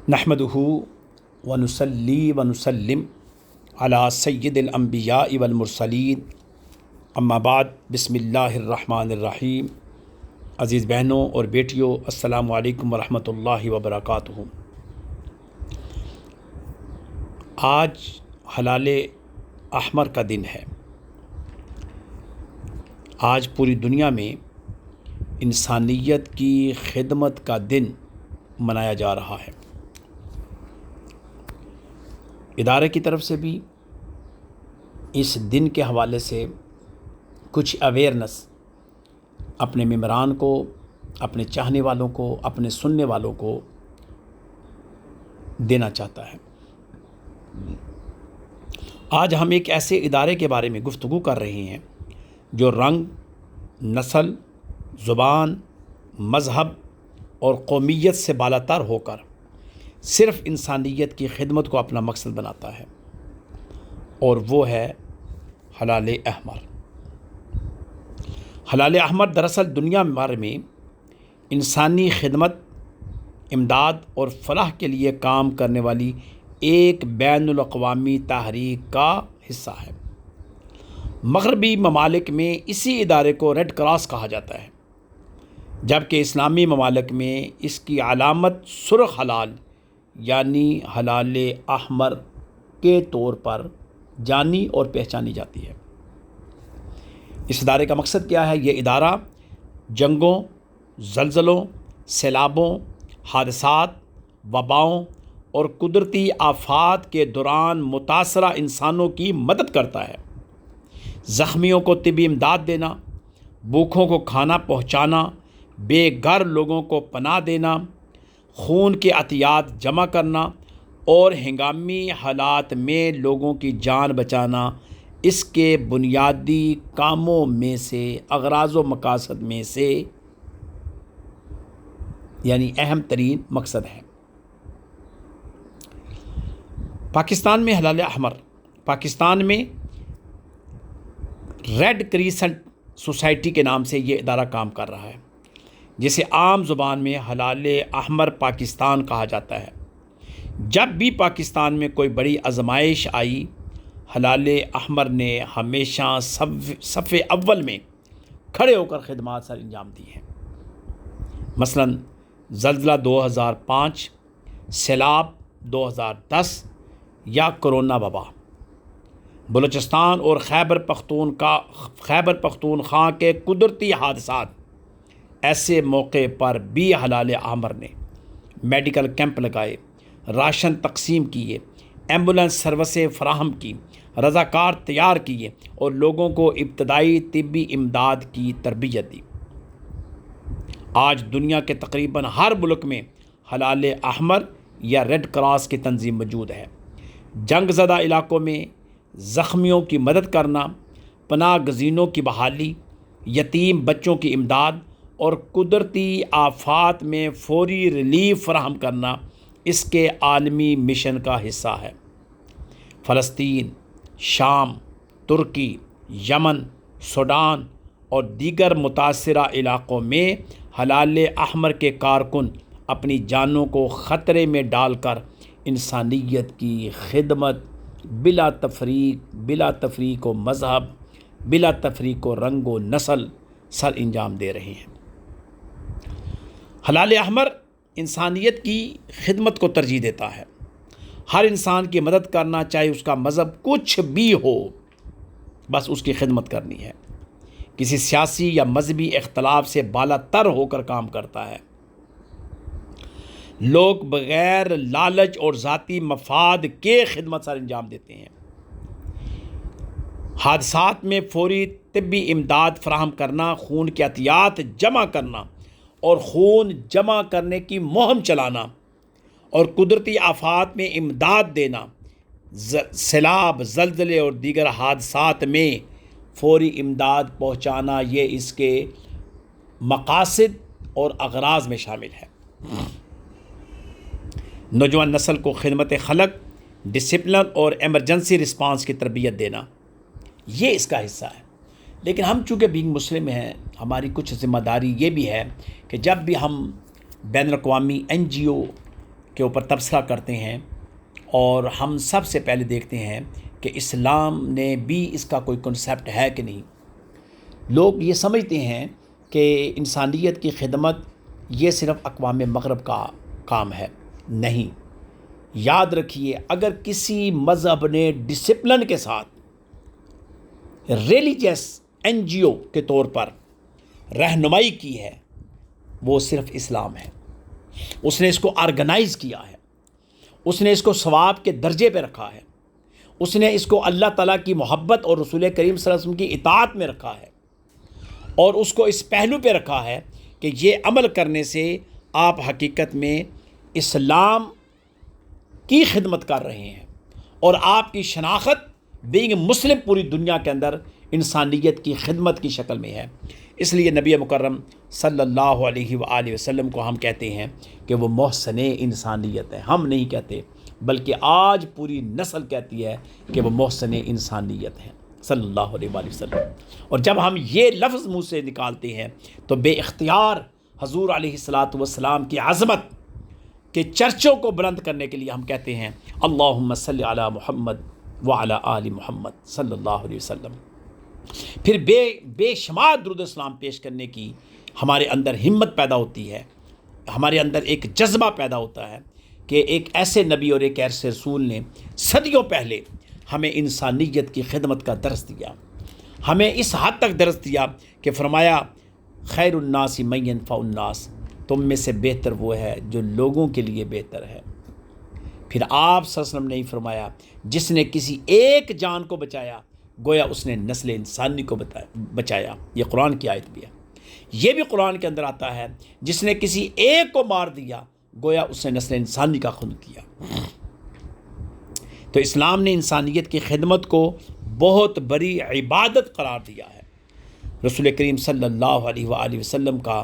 نحمدہ ونصلی ونسلم علی سید الانبیاء والمرسلین اما بعد بسم اللہ الرحمن الرحیم۔ عزیز بہنوں اور بیٹیوں، السلام علیکم ورحمۃ اللہ وبرکاتہ۔ آج ہلال احمر کا دن ہے۔ آج پوری دنیا میں انسانیت کی خدمت کا دن منایا جا رہا ہے۔ ادارے کی طرف سے بھی اس دن کے حوالے سے کچھ اویئرنس اپنے ممبران کو، اپنے چاہنے والوں کو، اپنے سننے والوں کو دینا چاہتا ہے۔ آج ہم ایک ایسے ادارے کے بارے میں گفتگو کر رہے ہیں جو رنگ، نسل، زبان، مذہب اور قومیت سے بالاتر ہو کر صرف انسانیت کی خدمت کو اپنا مقصد بناتا ہے، اور وہ ہے ہلال احمر۔ ہلال احمر دراصل دنیا بھر میں انسانی خدمت، امداد اور فلاح کے لیے کام کرنے والی ایک بین الاقوامی تحریک کا حصہ ہے۔ مغربی ممالک میں اسی ادارے کو ریڈ کراس کہا جاتا ہے، جبکہ اسلامی ممالک میں اس کی علامت سرخ ہلال یعنی ہلال احمر کے طور پر جانی اور پہچانی جاتی ہے۔ اس ادارے کا مقصد کیا ہے؟ یہ ادارہ جنگوں، زلزلوں، سیلابوں، حادثات، وباؤں اور قدرتی آفات کے دوران متاثرہ انسانوں کی مدد کرتا ہے۔ زخمیوں کو طبی امداد دینا، بھوکھوں کو کھانا پہنچانا، بے گھر لوگوں کو پناہ دینا، خون کے عطیات جمع کرنا اور ہنگامی حالات میں لوگوں کی جان بچانا اس کے بنیادی کاموں میں سے، اغراض و مقاصد میں سے یعنی اہم ترین مقصد ہے۔ پاکستان میں ہلال احمر، پاکستان میں ریڈ کریسنٹ سوسائٹی کے نام سے یہ ادارہ کام کر رہا ہے، جسے عام زبان میں ہلال احمر پاکستان کہا جاتا ہے۔ جب بھی پاکستان میں کوئی بڑی آزمائش آئی، ہلال احمر نے ہمیشہ صف اول میں کھڑے ہو کر خدمات سر انجام دی ہیں۔ مثلا زلزلہ 2005، سیلاب 2010 یا کرونا وبا۔ بلوچستان اور خیبر پختونخوا کے قدرتی حادثات، ایسے موقع پر بھی ہلال احمر نے میڈیکل کیمپ لگائے، راشن تقسیم کیے، ایمبولینس سروسیں فراہم کی، رضاکار تیار کیے اور لوگوں کو ابتدائی طبی امداد کی تربیت دی۔ آج دنیا کے تقریباً ہر ملک میں ہلال احمر یا ریڈ کراس کی تنظیم موجود ہے۔ جنگ زدہ علاقوں میں زخمیوں کی مدد کرنا، پناہ گزینوں کی بحالی، یتیم بچوں کی امداد اور قدرتی آفات میں فوری ریلیف فراہم کرنا اس کے عالمی مشن کا حصہ ہے۔ فلسطین، شام، ترکی، یمن، سوڈان اور دیگر متاثرہ علاقوں میں ہلال احمر کے کارکن اپنی جانوں کو خطرے میں ڈال کر انسانیت کی خدمت بلا تفریق و مذہب، بلا تفریق و رنگ و نسل سر انجام دے رہے ہیں۔ ہلال احمر انسانیت کی خدمت کو ترجیح دیتا ہے۔ ہر انسان کی مدد کرنا، چاہے اس کا مذہب کچھ بھی ہو، بس اس کی خدمت کرنی ہے۔ کسی سیاسی یا مذہبی اختلاف سے بالاتر ہو کر کام کرتا ہے۔ لوگ بغیر لالچ اور ذاتی مفاد کے خدمت سر انجام دیتے ہیں۔ حادثات میں فوری طبی امداد فراہم کرنا، خون کے عطیات جمع کرنا اور خون جمع کرنے کی مہم چلانا اور قدرتی آفات میں امداد دینا، سیلاب، زلزلے اور دیگر حادثات میں فوری امداد پہنچانا، یہ اس کے مقاصد اور اغراض میں شامل ہے۔ نوجوان نسل کو خدمت خلق، ڈسپلن اور ایمرجنسی رسپانس کی تربیت دینا، یہ اس کا حصہ ہے۔ لیکن ہم چونکہ بینگ مسلم ہیں، ہماری کچھ ذمہ داری یہ بھی ہے کہ جب بھی ہم بین الاقوامی NGO کے اوپر تبصرہ کرتے ہیں، اور ہم سب سے پہلے دیکھتے ہیں کہ اسلام نے بھی اس کا کوئی کنسیپٹ ہے کہ نہیں۔ لوگ یہ سمجھتے ہیں کہ انسانیت کی خدمت یہ صرف اقوام مغرب کا کام ہے۔ نہیں، یاد رکھیے، اگر کسی مذہب نے ڈسپلن کے ساتھ ریلیجیس این جی او کے طور پر رہنمائی کی ہے، وہ صرف اسلام ہے۔ اس نے اس کو آرگنائز کیا ہے، اس نے اس کو ثواب کے درجے پہ رکھا ہے، اس نے اس کو اللہ تعالیٰ کی محبت اور رسول کریم صلی اللہ علیہ وسلم کی اطاعت میں رکھا ہے، اور اس کو اس پہلو پہ رکھا ہے کہ یہ عمل کرنے سے آپ حقیقت میں اسلام کی خدمت کر رہے ہیں، اور آپ کی شناخت بینگ مسلم پوری دنیا کے اندر انسانیت کی خدمت کی شکل میں ہے۔ اس لیے نبی مکرم صلی اللہ علیہ وآلہ وسلم کو ہم کہتے ہیں کہ وہ محسن انسانیت ہے۔ ہم نہیں کہتے، بلکہ آج پوری نسل کہتی ہے کہ وہ محسن انسانیت ہے صلی اللہ علیہ وآلہ وسلم۔ اور جب ہم یہ لفظ منہ سے نکالتے ہیں تو بے اختیار حضور علیہ الصلاۃ والسلام کی عظمت کے چرچوں کو بلند کرنے کے لیے ہم کہتے ہیں اللہم صلی علی محمد وعلی آل محمد صلی اللہ علیہ وسلم۔ پھر بے شمار درود اسلام پیش کرنے کی ہمارے اندر ہمت پیدا ہوتی ہے، ہمارے اندر ایک جذبہ پیدا ہوتا ہے کہ ایک ایسے نبی اور ایک ایسے رسول نے صدیوں پہلے ہمیں انسانیت کی خدمت کا درس دیا، ہمیں اس حد تک درس دیا کہ فرمایا خیر الناس من ینفع الناس، تم میں سے بہتر وہ ہے جو لوگوں کے لیے بہتر ہے۔ پھر آپ صلی اللہ علیہ وسلم نے فرمایا جس نے کسی ایک جان کو بچایا گویا اس نے نسل انسانی کو بچایا۔ یہ قرآن کی آیت بھی ہے۔ یہ بھی قرآن کے اندر آتا ہے جس نے کسی ایک کو مار دیا گویا اس نے نسل انسانی کا خون کیا۔ تو اسلام نے انسانیت کی خدمت کو بہت بڑی عبادت قرار دیا ہے۔ رسول کریم صلی اللہ علیہ وآلہ وسلم کا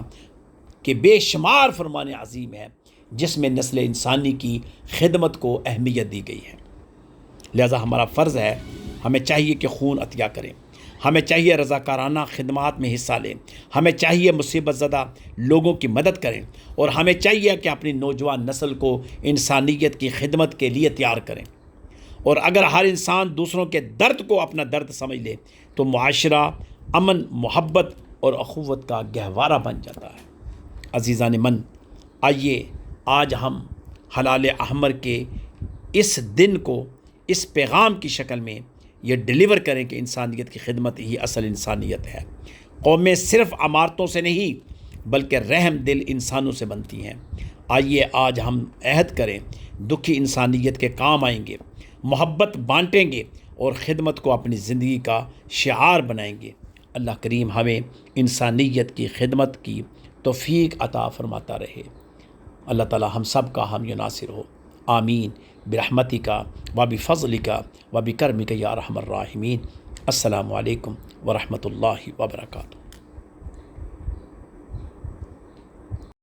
کہ بے شمار فرمان عظیم ہے جس میں نسل انسانی کی خدمت کو اہمیت دی گئی ہے۔ لہذا ہمارا فرض ہے، ہمیں چاہیے کہ خون عطیہ کریں، ہمیں چاہیے رضاکارانہ خدمات میں حصہ لیں، ہمیں چاہیے مصیبت زدہ لوگوں کی مدد کریں، اور ہمیں چاہیے کہ اپنی نوجوان نسل کو انسانیت کی خدمت کے لیے تیار کریں۔ اور اگر ہر انسان دوسروں کے درد کو اپنا درد سمجھ لے تو معاشرہ امن، محبت اور اخوت کا گہوارہ بن جاتا ہے۔ عزیزان من، آئیے آج ہم ہلال احمر کے اس دن کو اس پیغام کی شکل میں یہ ڈیلیور کریں کہ انسانیت کی خدمت ہی اصل انسانیت ہے۔ قومیں صرف عمارتوں سے نہیں بلکہ رحم دل انسانوں سے بنتی ہیں۔ آئیے آج ہم عہد کریں، دکھی انسانیت کے کام آئیں گے، محبت بانٹیں گے اور خدمت کو اپنی زندگی کا شعار بنائیں گے۔ اللہ کریم ہمیں انسانیت کی خدمت کی توفیق عطا فرماتا رہے۔ اللہ تعالی ہم سب کا حامی و ناصر ہو، آمین برحمتک و بفضلک و بکرمک یا ارحم الراحمین۔ السلام علیکم ورحمۃ اللہ وبرکاتہ۔